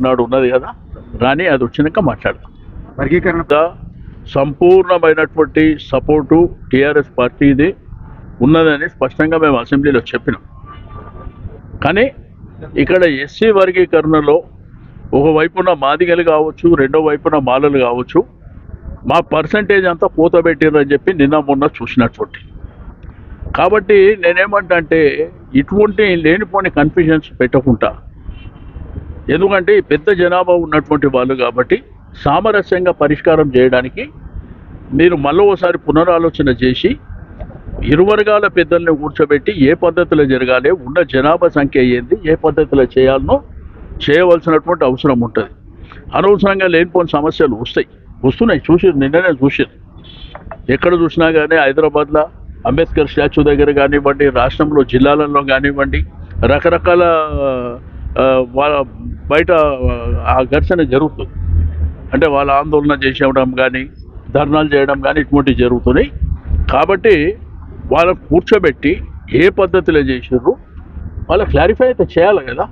నాడు ఉన్నది కదా, రాని అది వచ్చినాక మాట్లాడదాం. వర్గీకరణ సంపూర్ణమైనటువంటి సపోర్టు టీఆర్ఎస్ పార్టీది ఉన్నదని స్పష్టంగా మేము అసెంబ్లీలో చెప్పినాం. కానీ ఇక్కడ ఎస్సీ వర్గీకరణలో ఒకవైపున మాదిగలు కావచ్చు, రెండో వైపున మాలలు కావచ్చు, మా పర్సంటేజ్ అంతా పోతబెట్టిరని చెప్పి నిన్న మొన్న చూసినటువంటి. కాబట్టి నేనేమంటా అంటే ఇటువంటి లేనిపోని కన్ఫ్యూజన్స్ పెట్టకుండా, ఎందుకంటే పెద్ద జనాభా ఉన్నటువంటి వాళ్ళు కాబట్టి సామరస్యంగా పరిష్కారం చేయడానికి మీరు మళ్ళీ ఒకసారి పునరాలోచన చేసి ఇరు వర్గాల పెద్దల్ని కూర్చోబెట్టి ఏ పద్ధతిలో జరగాలి, ఉన్న జనాభా సంఖ్య ఏంది, ఏ పద్ధతిలో చేయాలనో చేయవలసినటువంటి అవసరం ఉంటుంది. అనవసరంగా లేనిపోని సమస్యలు వస్తున్నాయి. నిన్ననే చూసారు. ఎక్కడ చూసినా కానీ హైదరాబాద్లో అంబేద్కర్ స్టాచ్యూ దగ్గర కానివ్వండి, రాష్ట్రంలో జిల్లాలలో కానివ్వండి, రకరకాల బయట ఆ ఘర్షణ జరుగుతుంది. అంటే వాళ్ళ ఆందోళన చేసేయడం కానీ, ధర్నాలు చేయడం కానీ ఇటువంటివి జరుగుతున్నాయి. కాబట్టి వాళ్ళకు కూర్చోబెట్టి ఏ పద్ధతిలో చేసారు వాళ్ళకి క్లారిఫై అయితే చేయాలి కదా.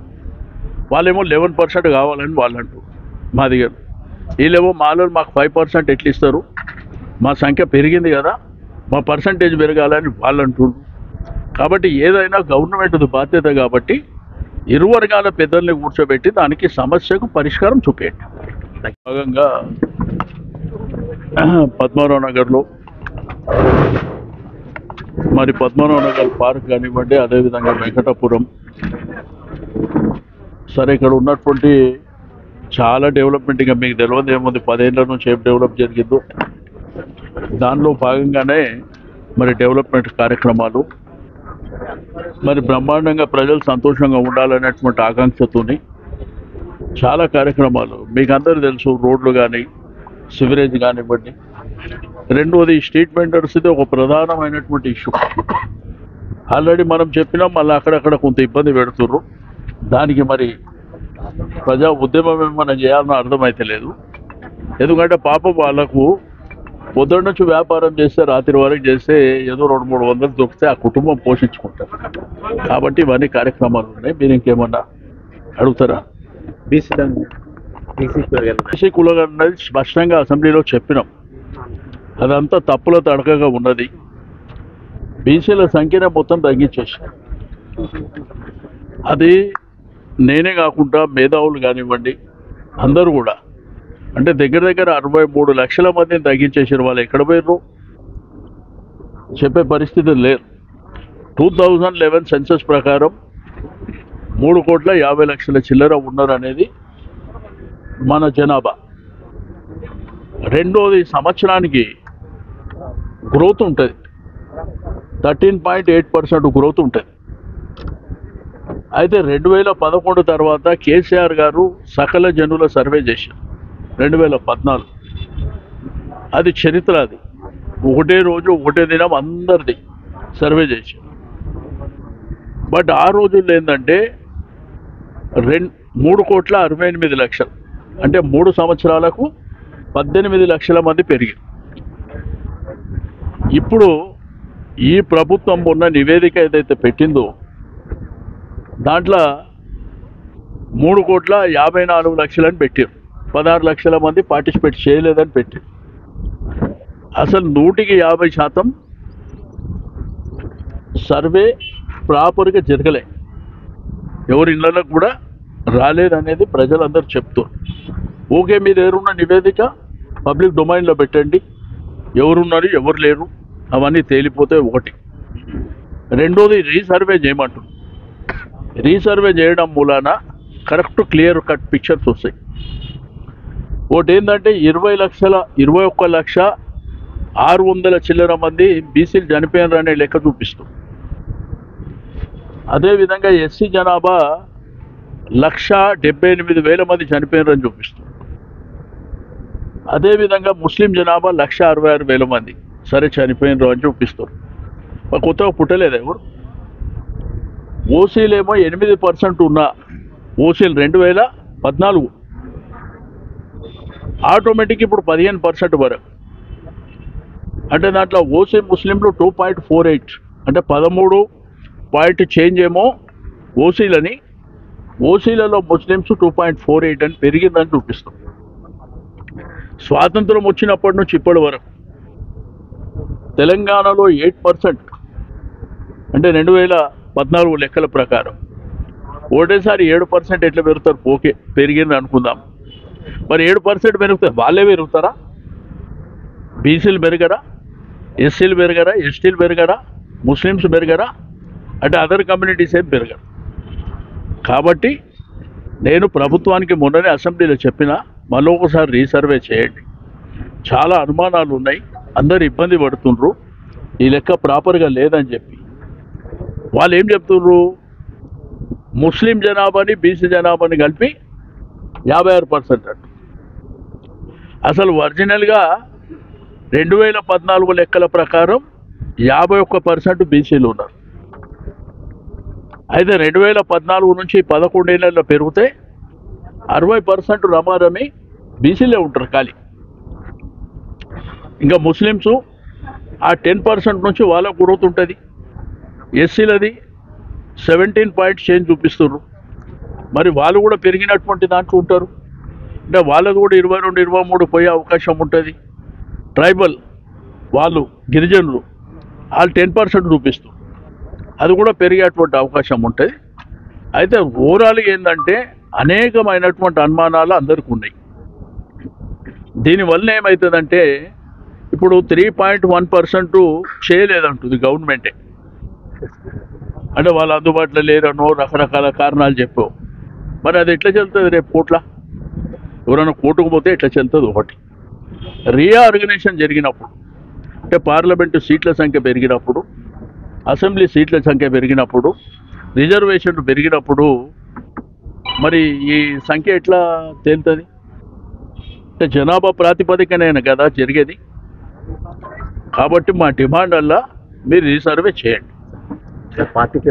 వాళ్ళేమో 11% కావాలని వాళ్ళు అంటారు మా దగ్గర, వీళ్ళేమో మాలో మాకు 5% ఎట్లా ఇస్తారు, మా సంఖ్య పెరిగింది కదా, మా పర్సంటేజ్ పెరగాలని వాళ్ళు అంటున్నారు. కాబట్టి ఏదైనా గవర్నమెంట్ బాధ్యత కాబట్టి ఇరు వర్గాల పెద్దల్ని కూర్చోబెట్టి దానికి సమస్యకు పరిష్కారం చూపేయండి. భాగంగా పద్మారావు నగర్లో మరి పద్మారావు నగర్ పార్క్ కానివ్వండి, అదేవిధంగా వెంకటాపురం, సరే ఇక్కడ ఉన్నటువంటి చాలా డెవలప్మెంట్ ఇంకా మీకు తెలియదు ఏముంది, 10 ఏళ్ళ నుంచి ఏం డెవలప్ జరిగిందో దానిలో భాగంగానే మరి డెవలప్మెంట్ కార్యక్రమాలు మరి బ్రహ్మాండంగా ప్రజలు సంతోషంగా ఉండాలనేటువంటి ఆకాంక్షతోని చాలా కార్యక్రమాలు మీకు అందరూ తెలుసు. రోడ్లు కానీ, సివరేజ్ కానివ్వండి. రెండోది స్ట్రీట్ వెండర్స్ది ఒక ప్రధానమైనటువంటి ఇష్యూ. ఆల్రెడీ మనం చెప్పినాం, మళ్ళీ అక్కడక్కడ కొంత ఇబ్బంది పెడుతుర్రు. దానికి మరి ప్రజా ఉద్యమం ఏమన్నా చేయాలని అర్థమైతే లేదు. ఎందుకంటే పాపం వాళ్ళకు పొద్దున్న నుంచి వ్యాపారం చేస్తే రాత్రి వరకు చేస్తే ఏదో 200-300 దొరికితే ఆ కుటుంబం పోషించుకుంటారు. కాబట్టి ఇవన్నీ కార్యక్రమాలు ఉన్నాయి. మీరు ఇంకేమన్నా అడుగుతారా? బీసీ కులం అన్నది స్పష్టంగా అసెంబ్లీలో చెప్పినాం. అదంతా తప్పుల తడకగా ఉన్నది. బీసీల సంఖ్యనే మొత్తం తగ్గించేసి, అది నేనే కాకుండా మేధావులు కానివ్వండి అందరూ కూడా, అంటే దగ్గర 63 లక్షల మందిని తగ్గించేసారు. వాళ్ళు ఎక్కడ పోయారు చెప్పే పరిస్థితి లేదు. 2011 సెన్సస్ ప్రకారం 3,50,00,000 చిల్లర ఉన్నారు అనేది మన జనాభా. రెండోది సంవత్సరానికి గ్రోత్ ఉంటుంది, 13.8% గ్రోత్ ఉంటుంది. అయితే 2011 తర్వాత కేసీఆర్ గారు సకల జనుల సర్వే చేశారు 2014. అది చరిత్ర. అది ఒకటే రోజు ఒకటే దినం అందరిది సర్వే చేశారు. బట్ ఆ రోజుల్లో ఏంటంటే 3,68,00,000, అంటే 3 సంవత్సరాలకు 18 లక్షల మంది పెరిగారు. ఇప్పుడు ఈ ప్రభుత్వం ఉన్న నివేదిక ఏదైతే పెట్టిందో దాంట్లో 3,54,00,000 అని పెట్టారు. 16 లక్షల మంది పార్టిసిపేట్ చేయలేదని పెట్టారు. అసలు 100% సర్వే ప్రాపర్గా జరగలే. ఎవరి ఇళ్ళకు కూడా రాలేదనేది ప్రజలందరూ చెప్తారు. ఓకే, మీ దగ్గర ఉన్న నివేదిక పబ్లిక్ డొమైన్లో పెట్టండి, ఎవరున్నారు ఎవరు లేరు అవన్నీ తేలిపోతే ఒకటి. రెండోది రీసర్వే చేయమంటారు. రీసర్వే చేయడం మూలాన కరెక్ట్ క్లియర్ కట్ పిక్చర్స్ వస్తాయి. ఒకటి ఏంటంటే 21,600,000 చిల్లర మంది బీసీలు చనిపోయినారు అనే లెక్క చూపిస్తాం. అదేవిధంగా ఎస్సీ జనాభా 1,78,000 మంది చనిపోయినారని చూపిస్తాం. అదేవిధంగా ముస్లిం జనాభా 1,66,000 మంది సరే చనిపోయినారు అని చూపిస్తారు. కొత్తగా పుట్టలేదు ఎవరు. ఓసీలేమో 8% ఉన్న ఓసీలు 2014 ఆటోమేటిక్ ఇప్పుడు 15% వరకు. అంటే దాంట్లో ఓసీ ముస్లింలు 2.48, అంటే 13 పాయింట్ చేంజ్ ఏమో ఓసీలని, ఓసీలలో ముస్లిమ్స్ 2.48 అని పెరిగిందని చూపిస్తాం. స్వాతంత్రం వచ్చినప్పటి నుంచి ఇప్పటి వరకు తెలంగాణలో 8%, అంటే 2014 లెక్కల ప్రకారం ఒకటేసారి 7% ఎట్లా పెరుగుతారు? ఓకే, పెరిగింది అనుకుందాం. మరి 7% పెరుగుతారు, వాళ్ళే పెరుగుతారా? బీసీలు పెరగరా? ఎస్సీలు పెరగరా? ఎస్టీలు పెరగరా? ముస్లిమ్స్ పెరగరా? అంటే అదర్ కమ్యూనిటీస్ ఏం పెరగరు. కాబట్టి నేను ప్రభుత్వానికి మొన్ననే అసెంబ్లీలో చెప్పిన, మళ్ళీ ఒకసారి రీసర్వే చేయండి. చాలా అనుమానాలు ఉన్నాయి, అందరు ఇబ్బంది పడుతుండ్రు, ఈ లెక్క ప్రాపర్గా లేదని చెప్పి. వాళ్ళు ఏం చెప్తున్నారు? ముస్లిం జనాభాని బీసీ జనాభాని కలిపి 56% అంట. అసలు ఒరిజినల్గా 2014 లెక్కల ప్రకారం 51% బీసీలు ఉన్నారు. అయితే 2014 నుంచి 11 ఏళ్ళలో పెరిగితే 60% రమారమి బీసీలే ఉంటారు ఖాళీ. ఇంకా ముస్లిమ్స్ ఆ 10% నుంచి వాళ్ళకు గ్రోత్ ఉంటుంది. ఎస్సీలది 17 పాయింట్ చేంజ్ చూపిస్తున్నారు. మరి వాళ్ళు కూడా పెరిగినటువంటి దాంట్లో ఉంటారు, అంటే వాళ్ళది కూడా 22-23 పోయే అవకాశం ఉంటుంది. ట్రైబల్ వాళ్ళు గిరిజనులు వాళ్ళు 10% చూపిస్తారు, అది కూడా పెరిగేటువంటి అవకాశం ఉంటుంది. అయితే ఓవరాల్గా ఏంటంటే అనేకమైనటువంటి అనుమానాలు అందరికీ ఉన్నాయి. దీనివల్ల ఏమవుతుందంటే ఇప్పుడు 3.1% చేయలేదంటుంది గవర్నమెంటే. అంటే వాళ్ళు అందుబాటులో లేరనో రకరకాల కారణాలు చెప్పావు. మరి అది ఎట్లా చెల్లుతుంది రేపు కోట్ల? ఎవరైనా కోర్టుకు పోతే ఎట్లా చెల్లుతుంది? ఒకటి, రీఆర్గనైజేషన్ జరిగినప్పుడు, అంటే పార్లమెంటు సీట్ల సంఖ్య పెరిగినప్పుడు, అసెంబ్లీ సీట్ల సంఖ్య పెరిగినప్పుడు, రిజర్వేషన్లు పెరిగినప్పుడు మరి ఈ సంఖ్య ఎట్లా తేలుతుంది? అంటే జనాభా ప్రాతిపదికనైనా కదా జరిగేది. కాబట్టి మా డిమాండ్ వల్ల మీరు రీసర్వే చేయండి. పార్టీకి